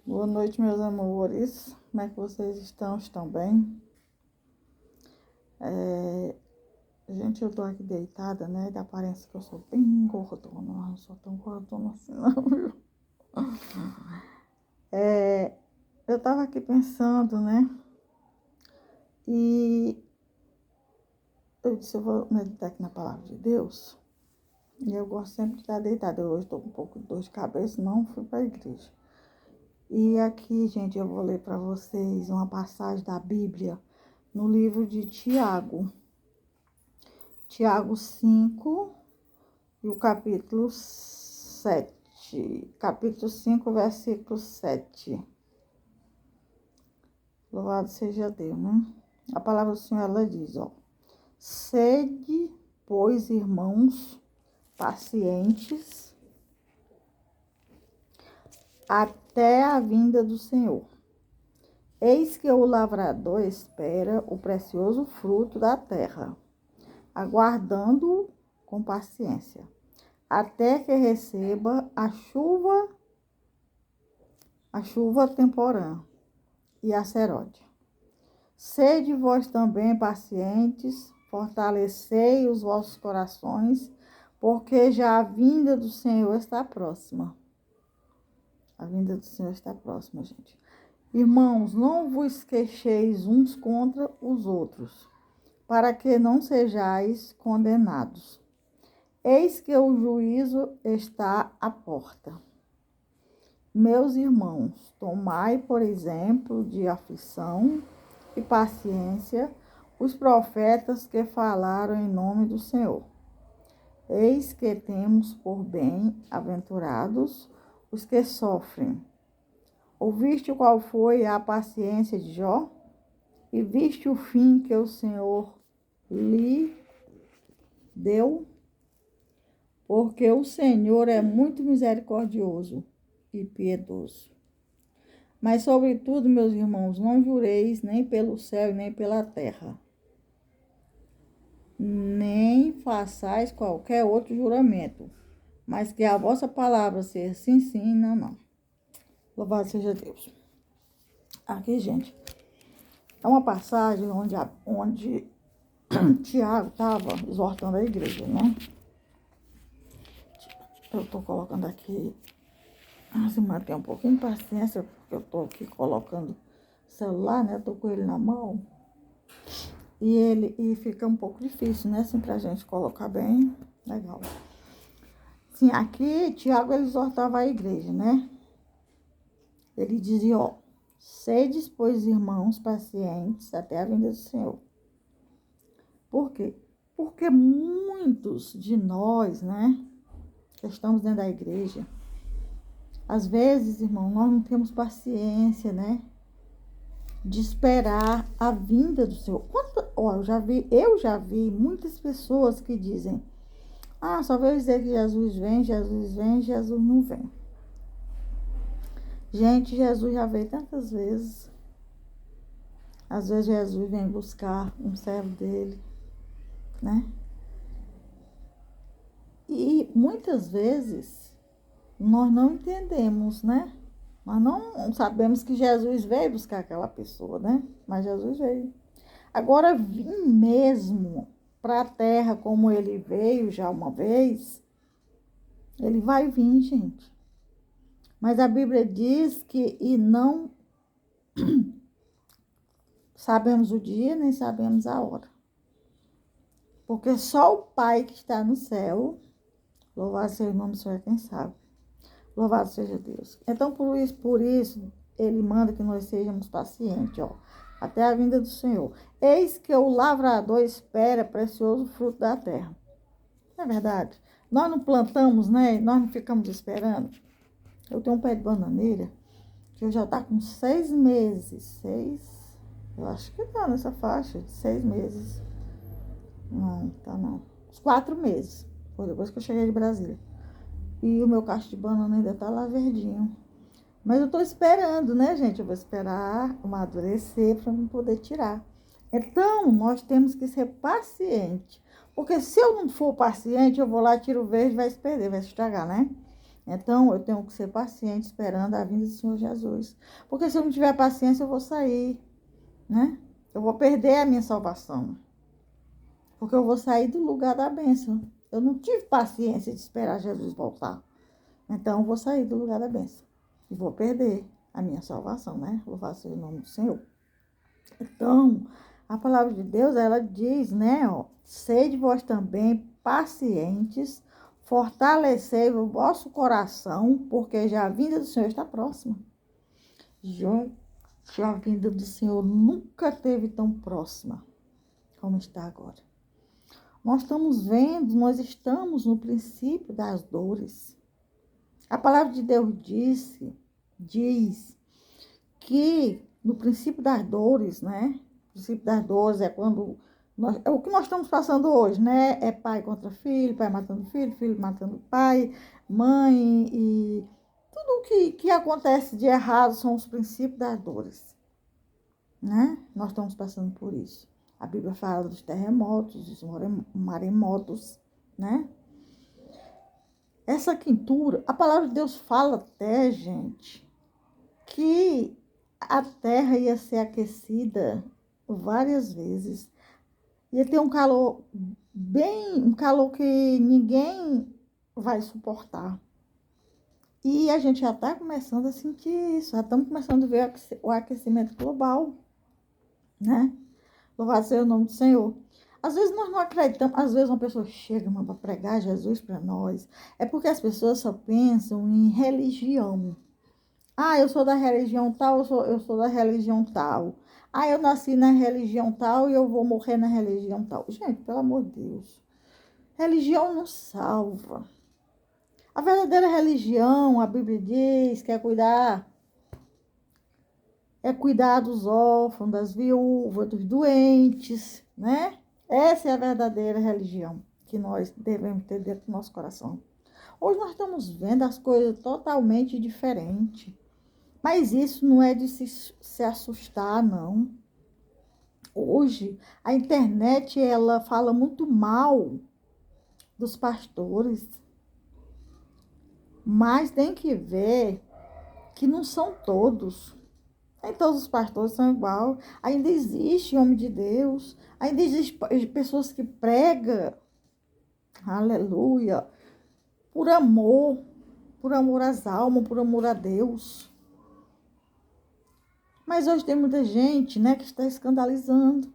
Boa noite, meus amores. Como é que vocês estão? Estão bem? Gente, eu tô aqui deitada, né? Da aparência que eu sou bem gordona. Mas não sou tão gordona assim, não, viu? Eu tava aqui pensando, né? E eu disse, eu vou meditar aqui na palavra de Deus. E eu gosto sempre de estar deitada. Eu hoje tô com um pouco de dor de cabeça, não fui pra igreja. E aqui, gente, eu vou ler para vocês uma passagem da Bíblia no livro de Tiago. Tiago 5 e o capítulo 7. Capítulo 5, versículo 7. Louvado seja Deus, né? A palavra do Senhor, ela diz, sede, pois, irmãos, pacientes, até a vinda do Senhor. Eis que o lavrador espera o precioso fruto da terra, aguardando-o com paciência, até que receba a chuva temporã e a serôdia. Sede vós também pacientes, fortalecei os vossos corações, porque já a vinda do Senhor está próxima. A vinda do Senhor está próxima, gente. Irmãos, não vos queixeis uns contra os outros, para que não sejais condenados. Eis que o juízo está à porta. Meus irmãos, tomai, por exemplo, de aflição e paciência os profetas que falaram em nome do Senhor. Eis que temos por bem-aventurados os que sofrem. Ouviste qual foi a paciência de Jó? E viste o fim que o Senhor lhe deu? Porque o Senhor é muito misericordioso e piedoso. Mas, sobretudo, meus irmãos, não jureis nem pelo céu e nem pela terra, nem façais qualquer outro juramento, mas que a vossa palavra seja sim, sim, não, não. Louvado seja Deus. Aqui, gente, é uma passagem onde Tiago estava exortando a igreja, né? Eu estou colocando aqui, se manter um pouquinho de paciência, porque eu estou aqui colocando o celular, né? Estou com ele na mão. E fica um pouco difícil, né? Assim, pra gente colocar bem legal. Sim, aqui Tiago ele exortava a igreja, né? Ele dizia, sedes, pois, irmãos, pacientes até a vinda do Senhor. Por quê? Porque muitos de nós, né, que estamos dentro da igreja, às vezes, irmão, nós não temos paciência, né, de esperar a vinda do Senhor. Eu já vi muitas pessoas que dizem, só veio dizer que Jesus vem, Jesus não vem. Gente, Jesus já veio tantas vezes. Às vezes Jesus vem buscar um servo dele, né? E muitas vezes nós não entendemos, né? Nós não sabemos que Jesus veio buscar aquela pessoa, né? Mas Jesus veio. Agora, vir mesmo para a terra como ele veio já uma vez, ele vai vir, gente. Mas a Bíblia diz que não sabemos o dia, nem sabemos a hora. Porque só o Pai que está no céu, louvado seja o nome do Senhor, quem sabe. Louvado seja Deus. Então, por isso, ele manda que nós sejamos pacientes, até a vinda do Senhor. Eis que o lavrador espera precioso fruto da terra. Não é verdade? Nós não plantamos, né? Nós não ficamos esperando. Eu tenho um pé de bananeira que já está com 6 meses. Eu acho que está nessa faixa de 6 meses. Não, tá não. Uns 4 meses. Foi depois que eu cheguei de Brasília. E o meu cacho de banana ainda tá lá verdinho. Mas eu tô esperando, né, gente? Eu vou esperar amadurecer para eu poder tirar. Então, nós temos que ser pacientes. Porque se eu não for paciente, eu vou lá, tiro o verde, vai se perder, vai se estragar, né? Então, eu tenho que ser paciente esperando a vinda do Senhor Jesus. Porque se eu não tiver paciência, eu vou sair, né? Eu vou perder a minha salvação. Porque eu vou sair do lugar da bênção. Eu não tive paciência de esperar Jesus voltar. Então, eu vou sair do lugar da bênção. E vou perder a minha salvação, né? Louvado seja o nome do Senhor. Então, a palavra de Deus, ela diz, né? Ó, sede vós também pacientes, fortalecei o vosso coração, porque já a vinda do Senhor está próxima. Já a vinda do Senhor nunca esteve tão próxima como está agora. Nós estamos no princípio das dores. A palavra de Deus diz que no princípio das dores, né? O princípio das dores é quando é o que nós estamos passando hoje, né? É pai contra filho, pai matando filho, filho matando pai, mãe e tudo que acontece de errado são os princípios das dores, né? Nós estamos passando por isso. A Bíblia fala dos terremotos, dos maremotos, né? Essa quintura, a palavra de Deus fala até, gente, que a terra ia ser aquecida várias vezes. Ia ter um calor um calor que ninguém vai suportar. E a gente já está começando a sentir isso, já estamos começando a ver o aquecimento global, né? Louvado seja o nome do Senhor. Às vezes nós não acreditamos, às vezes uma pessoa chega para pregar Jesus para nós, é porque as pessoas só pensam em religião. Ah, eu sou da religião tal, eu sou da religião tal. Ah, eu nasci na religião tal e eu vou morrer na religião tal. Gente, pelo amor de Deus. Religião não salva. A verdadeira religião, a Bíblia diz que é cuidar dos órfãos, das viúvas, dos doentes, né? Essa é a verdadeira religião que nós devemos ter dentro do nosso coração. Hoje nós estamos vendo as coisas totalmente diferentes. Mas isso não é de se assustar, não. Hoje, a internet, ela fala muito mal dos pastores. Mas tem que ver que não são todos. Nem todos os pastores são igual. Ainda existe homem de Deus. Ainda existe pessoas que pregam, aleluia, por amor às almas, por amor a Deus. Mas hoje tem muita gente, né, que está escandalizando,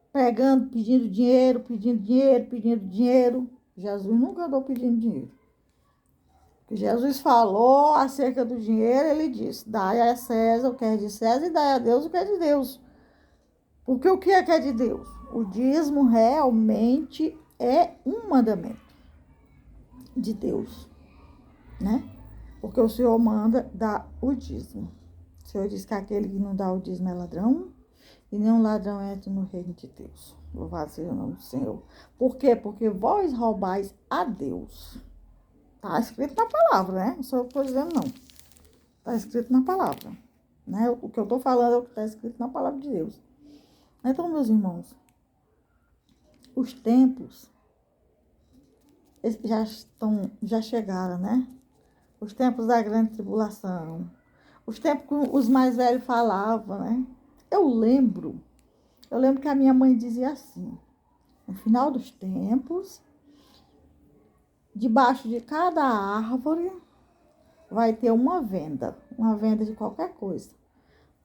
pregando, pedindo dinheiro, pedindo dinheiro, pedindo dinheiro. Jesus nunca andou pedindo dinheiro. O que Jesus falou acerca do dinheiro, ele disse, dai a César o que é de César e dai a Deus o que é de Deus. Porque o que é de Deus? O dízimo realmente é um mandamento de Deus, né? Porque o Senhor manda dar o dízimo. O Senhor diz que aquele que não dá o dízimo é ladrão, e nenhum ladrão entra no reino de Deus. Louvado seja o nome do Senhor. Por quê? Porque vós roubais a Deus. Está escrito na palavra, né? Não sou eu que estou dizendo, não. Está escrito na palavra. Né? O que eu estou falando é o que está escrito na palavra de Deus. Então, meus irmãos, os tempos já chegaram, né? Os tempos da grande tribulação. Os tempos que os mais velhos falavam, né? Eu lembro que a minha mãe dizia assim, no final dos tempos, debaixo de cada árvore vai ter uma venda de qualquer coisa.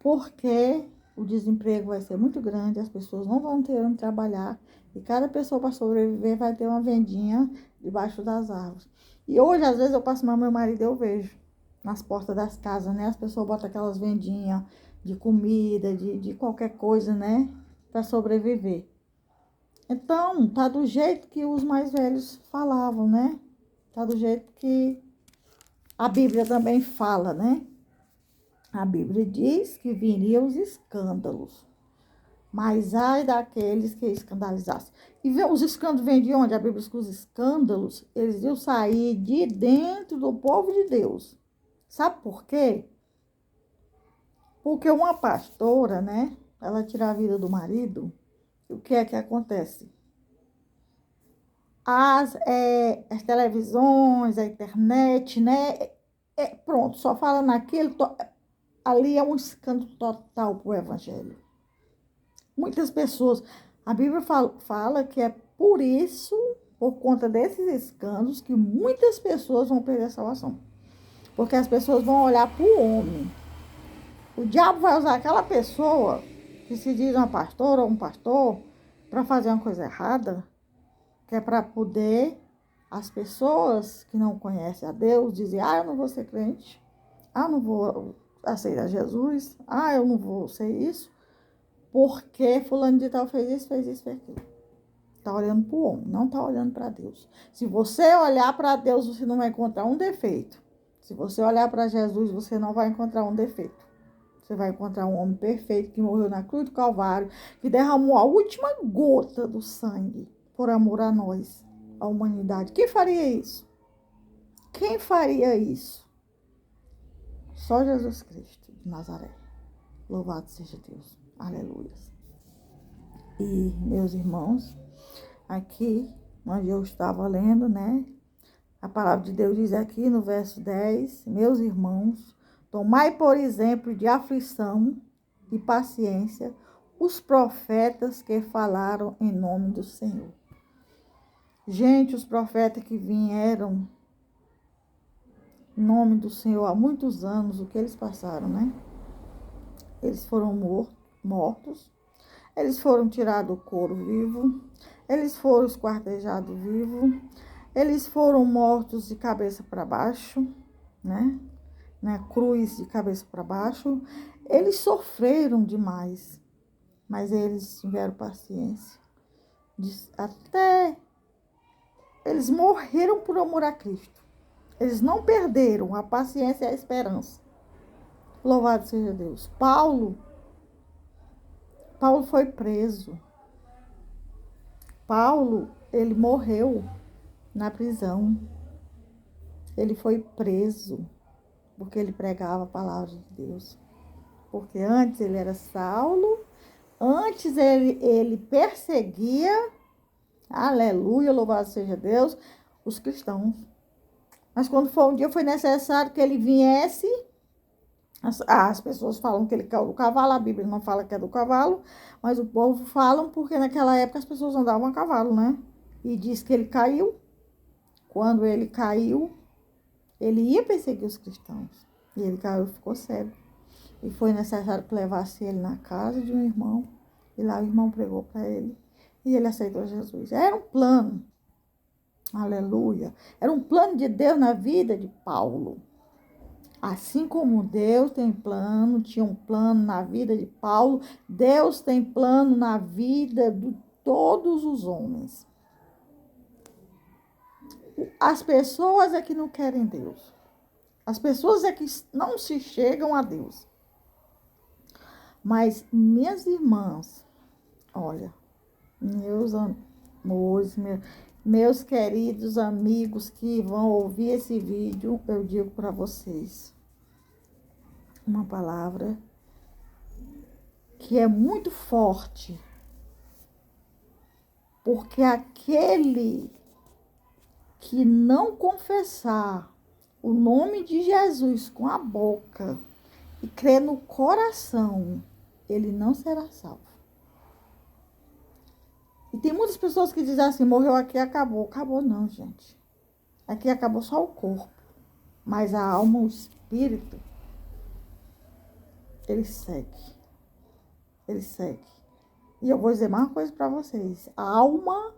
Porque o desemprego vai ser muito grande, as pessoas não vão ter onde trabalhar, e cada pessoa para sobreviver vai ter uma vendinha debaixo das árvores. E hoje, às vezes, eu passo com meu marido e eu vejo nas portas das casas, né? As pessoas botam aquelas vendinhas de comida, de qualquer coisa, né? Para sobreviver. Então, tá do jeito que os mais velhos falavam, né? Tá do jeito que a Bíblia também fala, né? A Bíblia diz que viriam os escândalos. Mas ai daqueles que escandalizassem. E os escândalos vêm de onde? A Bíblia diz que os escândalos, eles iam sair de dentro do povo de Deus. Sabe por quê? Porque uma pastora, né? Ela tira a vida do marido. O que é que acontece? as televisões, a internet, né? Pronto, só fala naquilo, ali é um escândalo total para o evangelho. Muitas pessoas, a Bíblia fala que é por isso, por conta desses escândalos, que muitas pessoas vão perder a salvação. Porque as pessoas vão olhar para o homem. O diabo vai usar aquela pessoa que se diz uma pastora ou um pastor para fazer uma coisa errada, que é para poder as pessoas que não conhecem a Deus dizer: eu não vou ser crente, eu não vou aceitar Jesus, eu não vou ser isso, porque fulano de tal fez isso, fez aquilo. Está olhando para o homem, não está olhando para Deus. Se você olhar para Deus, você não vai encontrar um defeito. Se você olhar para Jesus, você não vai encontrar um defeito. Você vai encontrar um homem perfeito que morreu na cruz do Calvário, que derramou a última gota do sangue por amor a nós, a humanidade. Quem faria isso? Quem faria isso? Só Jesus Cristo de Nazaré. Louvado seja Deus. Aleluia. E, meus irmãos, aqui onde eu estava lendo, né? A palavra de Deus diz aqui no verso 10, meus irmãos, tomai por exemplo de aflição e paciência os profetas que falaram em nome do Senhor. Gente, os profetas que vieram em nome do Senhor há muitos anos, o que eles passaram, né? Eles foram mortos, eles foram tirados do couro vivo, eles foram esquartejados vivo, eles foram mortos de cabeça para baixo, né? Na cruz de cabeça para baixo. Eles sofreram demais, mas eles tiveram paciência. Até eles morreram por amor a Cristo. Eles não perderam a paciência e a esperança. Louvado seja Deus. Paulo foi preso. Paulo, ele morreu na prisão. Ele foi preso porque ele pregava a palavra de Deus. Porque antes ele era Saulo, antes ele perseguia, aleluia, louvado seja Deus, os cristãos. Mas quando foi um dia, foi necessário que ele viesse. As pessoas falam que ele caiu do cavalo, a Bíblia não fala que é do cavalo, mas o povo fala porque naquela época as pessoas andavam a cavalo, né? E diz que ele caiu. Quando ele caiu, ele ia perseguir os cristãos. E ele caiu e ficou cego. E foi necessário que levasse ele na casa de um irmão. E lá o irmão pregou para ele. E ele aceitou Jesus. Era um plano. Aleluia. Era um plano de Deus na vida de Paulo. Assim como Deus tem plano, tinha um plano na vida de Paulo, Deus tem plano na vida de todos os homens. As pessoas é que não querem Deus. As pessoas é que não se chegam a Deus. Mas, minhas irmãs, olha, meus amores, meus queridos amigos que vão ouvir esse vídeo, eu digo para vocês uma palavra que é muito forte, porque aquele que não confessar o nome de Jesus com a boca e crer no coração, ele não será salvo. E tem muitas pessoas que dizem assim, morreu aqui, acabou. Acabou não, gente. Aqui acabou só o corpo. Mas a alma, o espírito, ele segue. Ele segue. E eu vou dizer mais uma coisa para vocês. A alma,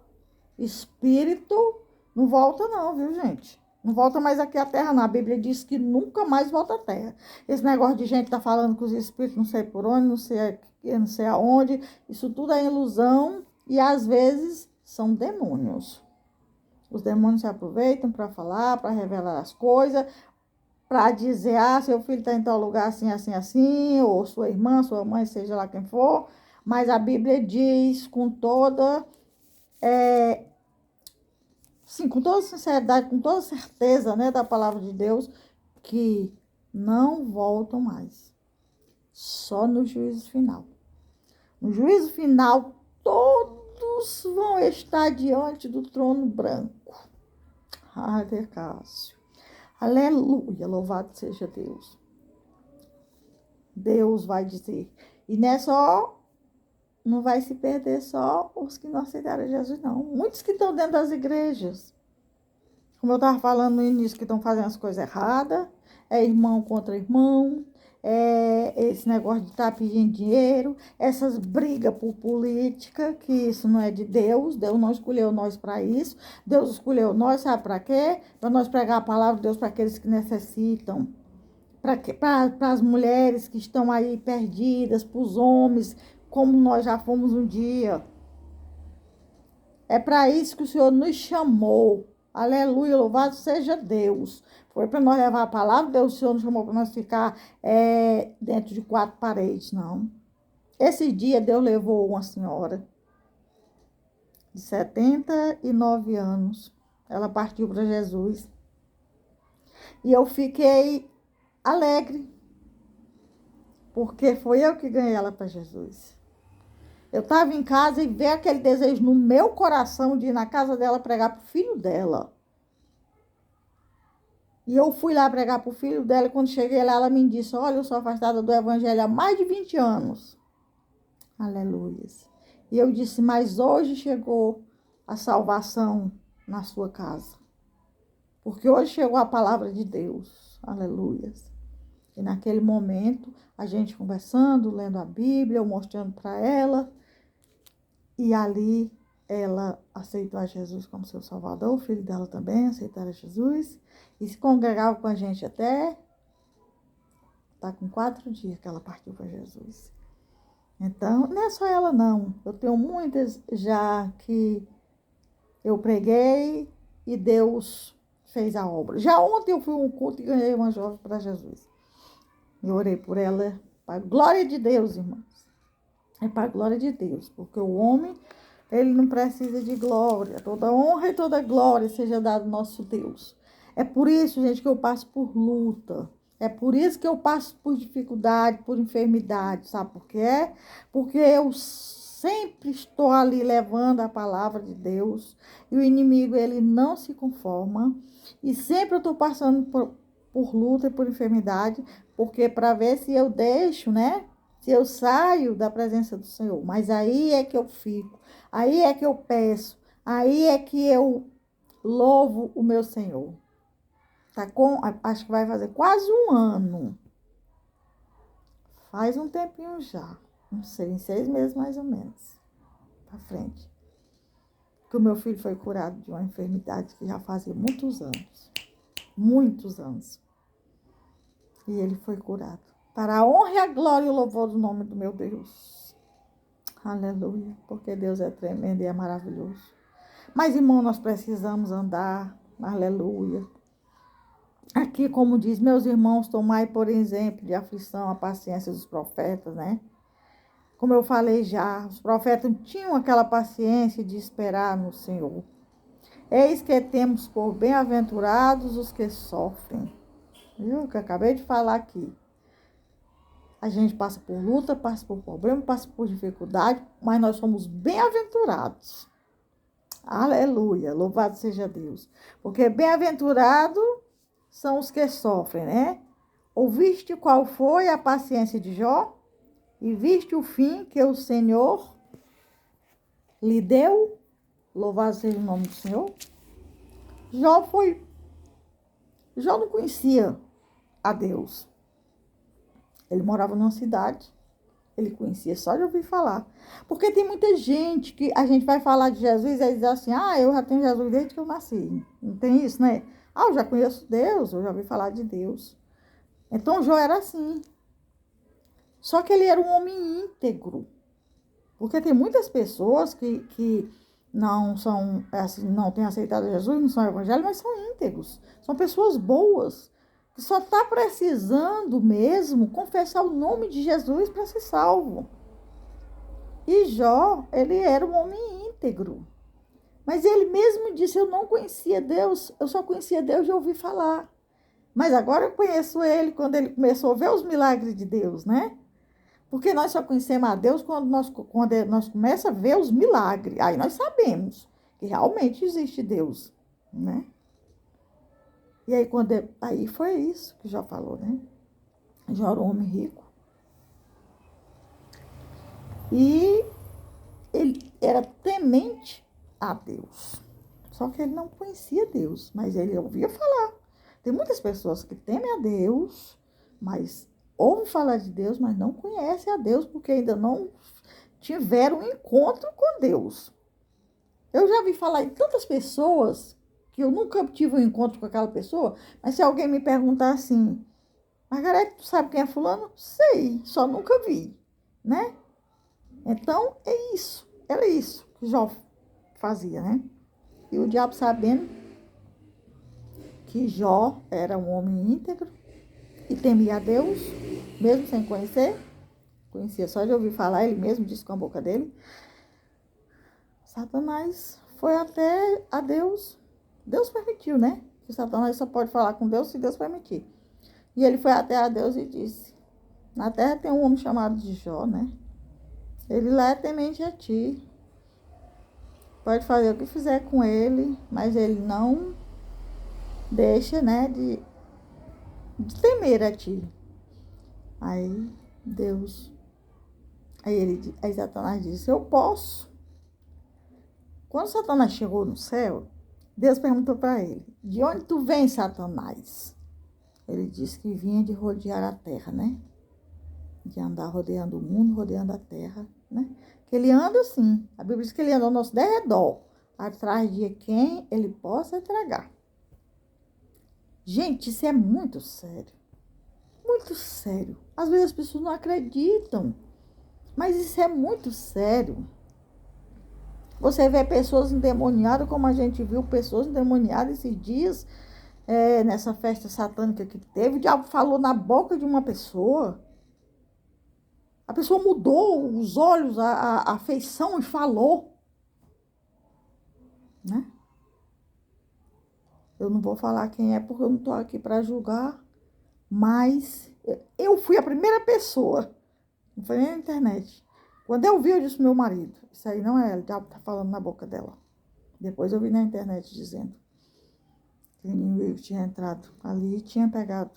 espírito, não volta não, viu, gente? Não volta mais aqui à terra, não. A Bíblia diz que nunca mais volta à terra. Esse negócio de gente tá falando que os espíritos não sei por onde, não sei aonde, isso tudo é ilusão e às vezes são demônios. Os demônios se aproveitam para falar, para revelar as coisas, para dizer, seu filho está em tal lugar assim, assim, assim, ou sua irmã, sua mãe, seja lá quem for. Mas a Bíblia diz com toda com toda sinceridade, com toda certeza, né, da palavra de Deus, que não voltam mais. Só no juízo final. No juízo final, todos todos vão estar diante do trono branco. Cássio. Aleluia, louvado seja Deus. Deus vai dizer. E não é só, não vai se perder só os que não aceitaram Jesus, não. Muitos que estão dentro das igrejas. Como eu estava falando no início, que estão fazendo as coisas erradas. É irmão contra irmão. É esse negócio de estar pedindo dinheiro. Essas brigas por política, que isso não é de Deus. Deus não escolheu nós para isso. Deus escolheu nós, sabe para quê? Para nós pregar a palavra de Deus para aqueles que necessitam. Para as mulheres que estão aí perdidas, para os homens, como nós já fomos um dia. É para isso que o Senhor nos chamou. Aleluia, louvado seja Deus. Foi para nós levar a palavra de Deus. O Senhor nos chamou para nós ficar dentro de 4 paredes, não. Esse dia Deus levou uma senhora de 79 anos. Ela partiu para Jesus. E eu fiquei alegre, porque foi eu que ganhei ela para Jesus. Eu estava em casa e veio aquele desejo no meu coração de ir na casa dela pregar para o filho dela. E eu fui lá pregar para o filho dela e quando cheguei lá, ela me disse, olha, eu sou afastada do evangelho há mais de 20 anos. Aleluia. E eu disse, mas hoje chegou a salvação na sua casa. Porque hoje chegou a palavra de Deus. Aleluia. E naquele momento, a gente conversando, lendo a Bíblia, eu mostrando para ela. E ali, ela aceitou a Jesus como seu Salvador. O filho dela também aceitaram Jesus. E se congregava com a gente até... Está com 4 dias que ela partiu para Jesus. Então, não é só ela, não. Eu tenho muitas já que eu preguei e Deus fez a obra. Já ontem eu fui a um culto e ganhei uma jovem para Jesus. Eu orei por ela, para a glória de Deus, irmãos. É para a glória de Deus, porque o homem, ele não precisa de glória. Toda honra e toda glória seja dada ao nosso Deus. É por isso, gente, que eu passo por luta. É por isso que eu passo por dificuldade, por enfermidade. Sabe por quê? Porque eu sempre estou ali levando a palavra de Deus. E o inimigo, ele não se conforma. E sempre eu estou passando por luta e por enfermidade. Porque para ver se eu deixo, né? Se eu saio da presença do Senhor. Mas aí é que eu fico. Aí é que eu peço. Aí é que eu louvo o meu Senhor. Acho que vai fazer quase um ano. Faz um tempinho já. Não sei, em 6 meses mais ou menos. Pra frente. Que o meu filho foi curado de uma enfermidade que já fazia muitos anos. Muitos anos. E ele foi curado. Para a honra e a glória e o louvor do nome do meu Deus. Aleluia. Porque Deus é tremendo e é maravilhoso. Mas, irmão, nós precisamos andar. Aleluia. Aqui, como diz, meus irmãos, tomai por exemplo de aflição a paciência dos profetas, né? Como eu falei já, os profetas tinham aquela paciência de esperar no Senhor. Eis que temos por bem-aventurados os que sofrem. Viu? Que eu acabei de falar aqui. A gente passa por luta, passa por problema, passa por dificuldade, mas nós somos bem-aventurados. Aleluia, louvado seja Deus. Porque bem-aventurado são os que sofrem, né? Ouviste qual foi a paciência de Jó? E viste o fim que o Senhor lhe deu? Louvado seja o nome do Senhor. Jó não conhecia a Deus. Ele morava numa cidade. Ele conhecia só de ouvir falar. Porque tem muita gente que a gente vai falar de Jesus e diz assim, eu já tenho Jesus desde que eu nasci. Não tem isso, né? Eu já conheço Deus, eu já ouvi falar de Deus. Então, Jó era assim. Só que ele era um homem íntegro. Porque tem muitas pessoas que não são, assim, não têm aceitado Jesus, não são evangélicos, mas são íntegros. São pessoas boas. Que só está precisando mesmo confessar o nome de Jesus para ser salvo. E Jó, ele era um homem íntegro. Mas ele mesmo disse, eu não conhecia Deus, eu só conhecia Deus de ouvir falar. Mas agora eu conheço ele quando ele começou a ver os milagres de Deus, né? Porque nós só conhecemos a Deus quando nós começamos a ver os milagres. Aí nós sabemos que realmente existe Deus, né? E aí, aí foi isso que Jó falou, né? Jó era um homem rico. E ele era temente a Deus. Só que ele não conhecia Deus, mas ele ouvia falar. Tem muitas pessoas que temem a Deus, mas ouvem falar de Deus, mas não conhecem a Deus, porque ainda não tiveram um encontro com Deus. Eu já vi falar em tantas pessoas que eu nunca tive um encontro com aquela pessoa, mas se alguém me perguntar assim, Margarete, tu sabe quem é fulano? Sei, só nunca vi, né? Então, é isso. Era isso que Jó fazia, né? E o diabo, sabendo que Jó era um homem íntegro e temia a Deus, mesmo sem conhecia só de ouvir falar, ele mesmo disse com a boca dele, Satanás foi até a Deus. Deus permitiu, né? Que Satanás só pode falar com Deus se Deus permitir. E ele foi até a Deus e disse, na terra tem um homem chamado de Jó, né? Ele lá é temente a ti. Pode fazer o que fizer com ele, mas ele não deixa, né, de temer a ti. Aí aí Satanás disse, eu posso. Quando Satanás chegou no céu, Deus perguntou para ele, de onde tu vem, Satanás? Ele disse que vinha de rodear a terra, né? De andar rodeando o mundo, rodeando a terra, né? Que ele anda assim. A Bíblia diz que ele anda ao nosso derredor, atrás de quem ele possa tragar. Gente, isso é muito sério. Muito sério. Às vezes as pessoas não acreditam, mas isso é muito sério. Você vê pessoas endemoniadas, como a gente viu pessoas endemoniadas esses dias, nessa festa satânica que teve. O diabo falou na boca de uma pessoa. A pessoa mudou os olhos, a feição e falou. Né? Eu não vou falar quem é, porque eu não estou aqui para julgar. Mas eu fui a primeira pessoa, não foi nem na internet. Quando eu vi, eu disse pro meu marido, isso aí não é, o diabo tá falando na boca dela. Depois eu vi na internet dizendo que o inimigo tinha entrado ali e tinha pegado.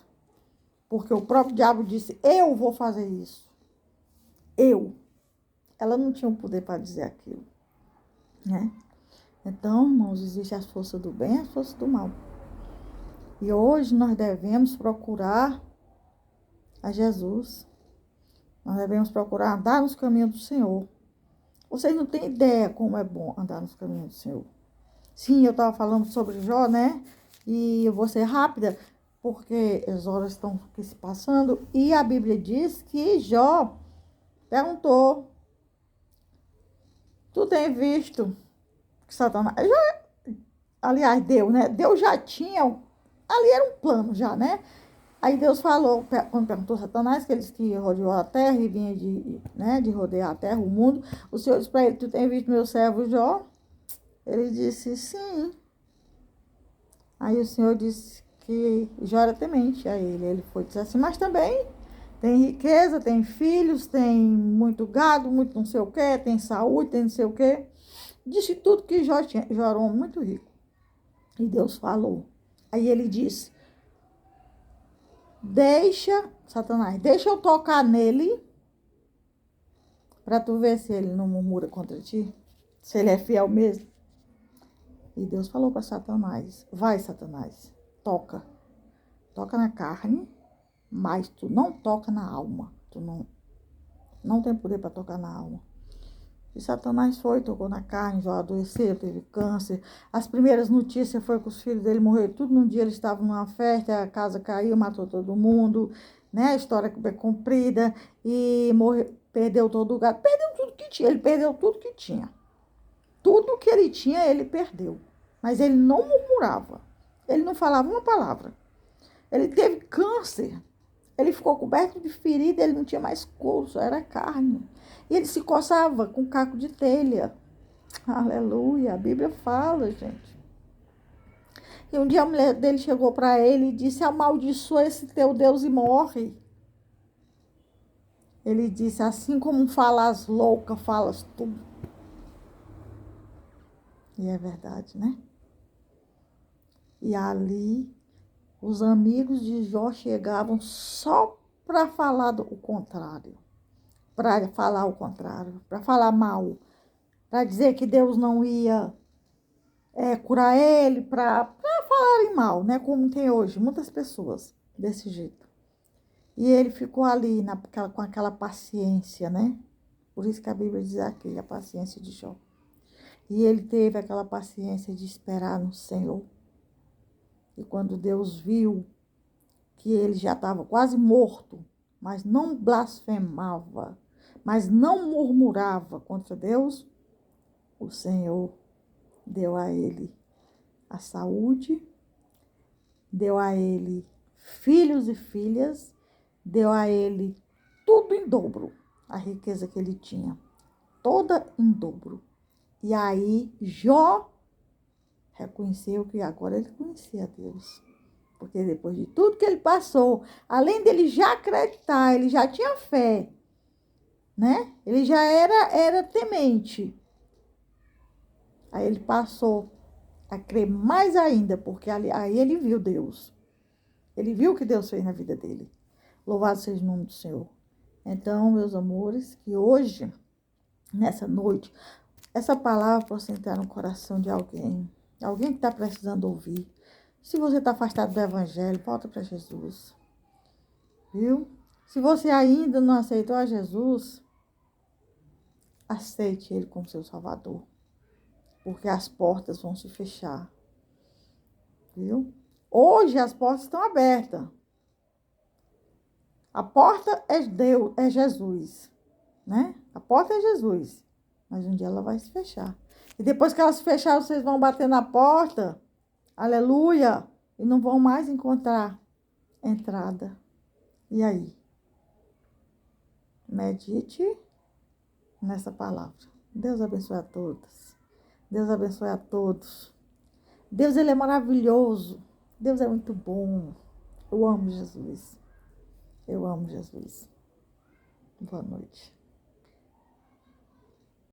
Porque o próprio diabo disse, eu vou fazer isso. Eu. Ela não tinha o poder para dizer aquilo. Né? Então, irmãos, existe as forças do bem e as forças do mal. E hoje nós devemos procurar a Jesus. Nós devemos procurar andar nos caminhos do Senhor. Vocês não têm ideia como é bom andar nos caminhos do Senhor. Sim, eu estava falando sobre Jó, né? E eu vou ser rápida, porque as horas estão aqui se passando. E a Bíblia diz que Jó perguntou, tu tem visto que Satanás... aliás, Deus, né? Deus já tinha... Ali era um plano já, né? Aí Deus falou, quando perguntou a Satanás, que ele disse que rodeou a terra e vinha de rodear a terra, o mundo. O Senhor disse para ele, tu tem visto meu servo Jó? Ele disse, sim. Aí o Senhor disse que Jó era temente a ele. Ele foi dizer assim, mas também tem riqueza, tem filhos, tem muito gado, muito não sei o quê, tem saúde, tem não sei o quê. Disse tudo que Jó tinha. Jó era um homem muito rico. E Deus falou. Aí ele disse, Satanás, deixa eu tocar nele para tu ver se ele não murmura contra ti, se ele é fiel mesmo. E Deus falou para Satanás, vai, Satanás, toca na carne, mas tu não toca na alma, tu não tem poder para tocar na alma. E Satanás tocou na carne, já adoeceu, teve câncer. As primeiras notícias foi que os filhos dele morreram tudo num dia, eles estavam numa festa, a casa caiu, matou todo mundo, né? A história é comprida, e perdeu todo o gado, perdeu tudo que tinha, ele perdeu tudo que tinha. Tudo que ele tinha, ele perdeu. Mas ele não murmurava, ele não falava uma palavra. Ele teve câncer, ele ficou coberto de ferida, ele não tinha mais couro, só era carne. E ele se coçava com caco de telha. Aleluia, a Bíblia fala, gente. E um dia a mulher dele chegou para ele e disse, amaldiçoa esse teu Deus e morre. Ele disse, assim como falas louca, falas tu. E é verdade, né? E ali, os amigos de Jó chegavam só para falar o contrário. Para falar o contrário, para falar mal. Para dizer que Deus não ia curar ele, para falarem mal, né? Como tem hoje, muitas pessoas desse jeito. E ele ficou ali com aquela paciência, né? Por isso que a Bíblia diz aqui, a paciência de Jó. E ele teve aquela paciência de esperar no Senhor. E quando Deus viu que ele já estava quase morto, mas não blasfemava, mas não murmurava contra Deus, o Senhor deu a ele a saúde, deu a ele filhos e filhas, deu a ele tudo em dobro, a riqueza que ele tinha, toda em dobro. E aí Jó reconheceu que agora ele conhecia Deus. Porque depois de tudo que ele passou, além dele já acreditar, ele já tinha fé, né? Ele já era temente. Aí ele passou a crer mais ainda, porque aí ele viu Deus. Ele viu o que Deus fez na vida dele. Louvado seja o nome do Senhor. Então, meus amores, que hoje, nessa noite, essa palavra possa entrar no coração de alguém que está precisando ouvir. Se você está afastado do Evangelho, volta para Jesus. Viu? Se você ainda não aceitou a Jesus, aceite Ele como seu Salvador. Porque as portas vão se fechar. Viu? Hoje as portas estão abertas. A porta é Deus, é Jesus. Né? A porta é Jesus. Mas um dia ela vai se fechar. E depois que ela se fechar, vocês vão bater na porta. Aleluia! E não vão mais encontrar entrada. E aí? Medite nessa palavra. Deus abençoe a todos. Deus abençoe a todos. Deus, Ele é maravilhoso. Deus é muito bom. Eu amo Jesus. Eu amo Jesus. Boa noite.